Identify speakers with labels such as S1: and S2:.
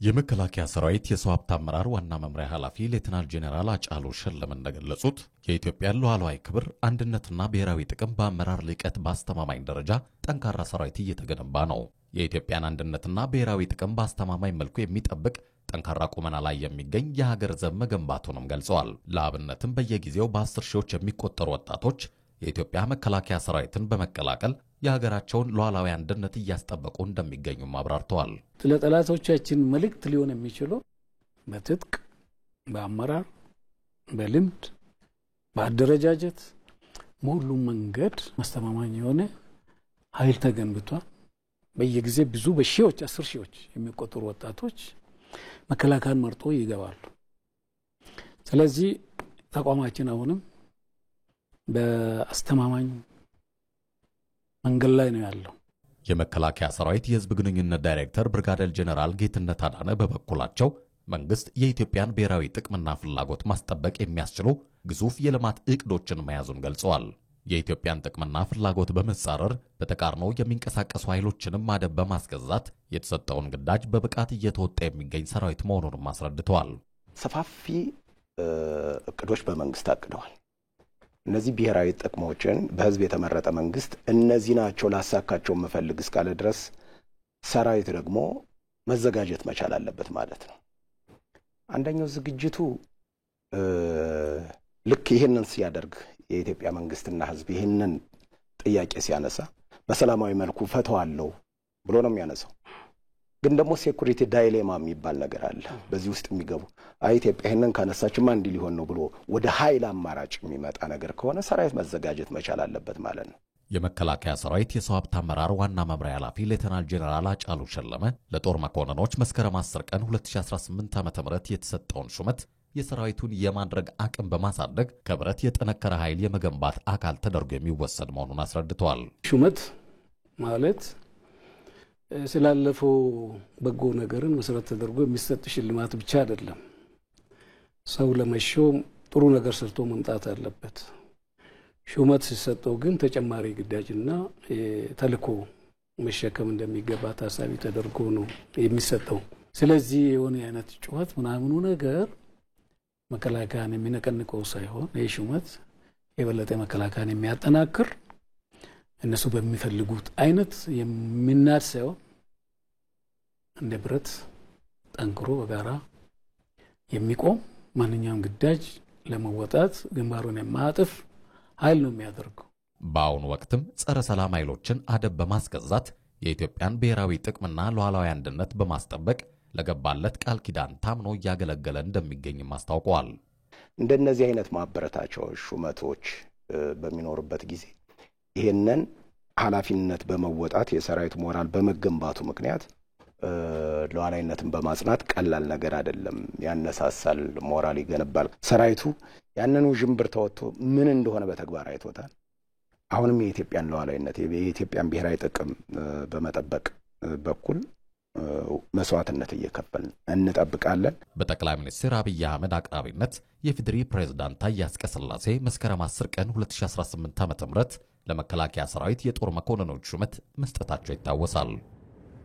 S1: የመከላከያ ሰራዊት የሰው ሀብት አመራር ዋና መምሪያ ኃላፊ ሌተናል ጄኔራል አጫሉ ሸለመ እንደገለጹት የኢትዮጵያን ሉዓላዊ ክብር አንድነትና ብሔራዊ ጥቅም በአመራር ልቀት በአስተማማኝ ደረጃ ጠንካራ ሰራዊት እየተገነባ ነው። የኢትዮጵያን አንድነትና ብሔራዊ ጥቅም በአስተማማኝ መልኩ የሚጠብቅ ጠንካራ ቁመና ላይ የሚገኝ የሀገር ዘብ መገንባቱንም ገልጸዋል። ለአብነትም በየጊዜው በ10 ሺዎች የሚቆጠሩ ወጣቶች የኢትዮጵያ መከላከያ ሰራዊትን በመቀላቀል የሀገራቸውን ሉዓላዊ አንድነት እያስጠበቁ እንደሚገኙም አብራርተዋል።
S2: ለጠላቶቻችን መልእክት ሊሆን የሚችለው በትጥቅ፣ በአመራር፣ በልምድ፣ በአደረጃጀት በሁሉም መንገድ ማስተማማኝ የሆነ ኃይል ተገንብቷል። በየጊዜ ብዙ በሺዎች 10 ሺዎች የሚቆጠሩ ወጣቶች መከላከያን መርጦ ይገባሉ። ስለዚህ ተቋማችን አሁንም በአስተማማኝ መንገድ ላይ ነው ያለው።
S1: የመከላከያ ሰራዊት የህዝብ ግንኙነት ዳይሬክተር ብርጋዴር ጄኔራል ጌትነት አዳነ በበኩላቸው መንግስት የኢትዮጵያን ብሔራዊ ጥቅምና ፍላጎት ማስጠበቅ የሚያስችሉ ግዙፍ የልማት እቅዶችን መያዙን ገልጸዋል። የኢትዮጵያን ጥቅምና ፍላጎት በመጻረር በተቃርኖ የሚንቀሳቀሱ ኃይሎችንም ማደብ በማስገዛት የተሰጠውን ግዳጅ በብቃት እየተወጣ የሚገኝ ሰራዊት መሆኑንም አስረድተዋል።
S3: ሰፋፊ እቅዶች በመንግስት አቅደዋል። እነዚህ ብሔራዊ ጥቅሞችን በህዝብ የተመረጠ መንግስት እነዚህ ናቸው ላሳካቸው መፈልግ እስካለ ድረስ ሰራዊት ደግሞ መዘጋጀት መቻል አለበት ማለት ነው። አንደኛው ዝግጅቱ ልክ ይሄንን ሲያደርግ የኢትዮጵያ መንግስትና ህዝብ ይሄንን ጥያቄ ሲያነሳ በሰላማዊ መልኩ ፈተዋለው ብሎ ነው የሚያነሳው። ግን ደግሞ ሴኩሪቲ ዳይሌማ የሚባል ነገር አለ። በዚህ ውስጥ የሚገቡ ኢትዮጵያ ይሄንን ካነሳችማ እንዲ ሊሆን ነው ብሎ ወደ ኃይል አማራጭ የሚመጣ ነገር ከሆነ ሰራዊት መዘጋጀት መቻል አለበት ማለት ነው።
S1: የመከላከያ ሰራዊት የሰው ሀብት አመራር ዋና መምሪያ ኃላፊ ሌተናል ጄኔራል አጫሉ ሸለመ ለጦር መኮንኖች መስከረም 10 ቀን 2018 ዓ.ም የተሰጠውን ሹመት የሰራዊቱን የማድረግ አቅም በማሳደግ ከብረት የጠነከረ ኃይል የመገንባት አካል ተደርጎ የሚወሰድ መሆኑን አስረድተዋል።
S2: ሹመት ማለት ስላለፈው በጎ ነገርን መሰረት ተደርጎ የሚሰጥ ሽልማት ብቻ አይደለም። ሰው ለመሾም ጥሩ ነገር ሰርቶ መምጣት አለበት። ሹመት ሲሰጠው ግን ተጨማሪ ግዳጅና ተልዕኮ መሸከም እንደሚገባ ታሳቢ ተደርጎ ነው የሚሰጠው። ስለዚህ የሆነ አይነት ጩኸት ምናምኑ ነገር መከላከያን የሚነቀንቀው ሳይሆን የሹመት የበለጠ መከላከያን የሚያጠናክር እነሱ በሚፈልጉት አይነት የሚናድ ሳይሆን እንደ ብረት ጠንክሮ በጋራ የሚቆም ማንኛውም ግዳጅ ለመወጣት ግንባሩን የማያጥፍ ኃይል ነው የሚያደርገው።
S1: በአሁኑ ወቅትም ጸረ ሰላም ኃይሎችን አደብ በማስገዛት የኢትዮጵያን ብሔራዊ ጥቅምና ሉዓላዊ አንድነት በማስጠበቅ ለገባለት ቃል ኪዳን ታምኖ እያገለገለ እንደሚገኝም አስታውቀዋል።
S3: እንደነዚህ አይነት ማበረታቻዎች ሹመቶች በሚኖርበት ጊዜ ይሄንን ኃላፊነት በመወጣት የሰራዊት ሞራል በመገንባቱ ምክንያት ሉዓላዊነትን በማጽናት ቀላል ነገር አይደለም። ያነሳሳል፣ ሞራል ይገነባል። ሰራዊቱ ያንኑ ጅምብር ተወጥቶ ምን እንደሆነ በተግባር አይቶታል። አሁንም የኢትዮጵያን ሉዓላዊነት የኢትዮጵያን ብሔራዊ ጥቅም በመጠበቅ በኩል መስዋዕትነት እየከፈልን እንጠብቃለን።
S1: በጠቅላይ ሚኒስትር አብይ አህመድ አቅራቢነት የፌዴሪ ፕሬዝዳንት ታዬ አጽቀሥላሴ መስከረም 10 ቀን 2018 ዓ.ም ለመከላከያ ሰራዊት የጦር መኮንኖች ሹመት መስጠታቸው ይታወሳል።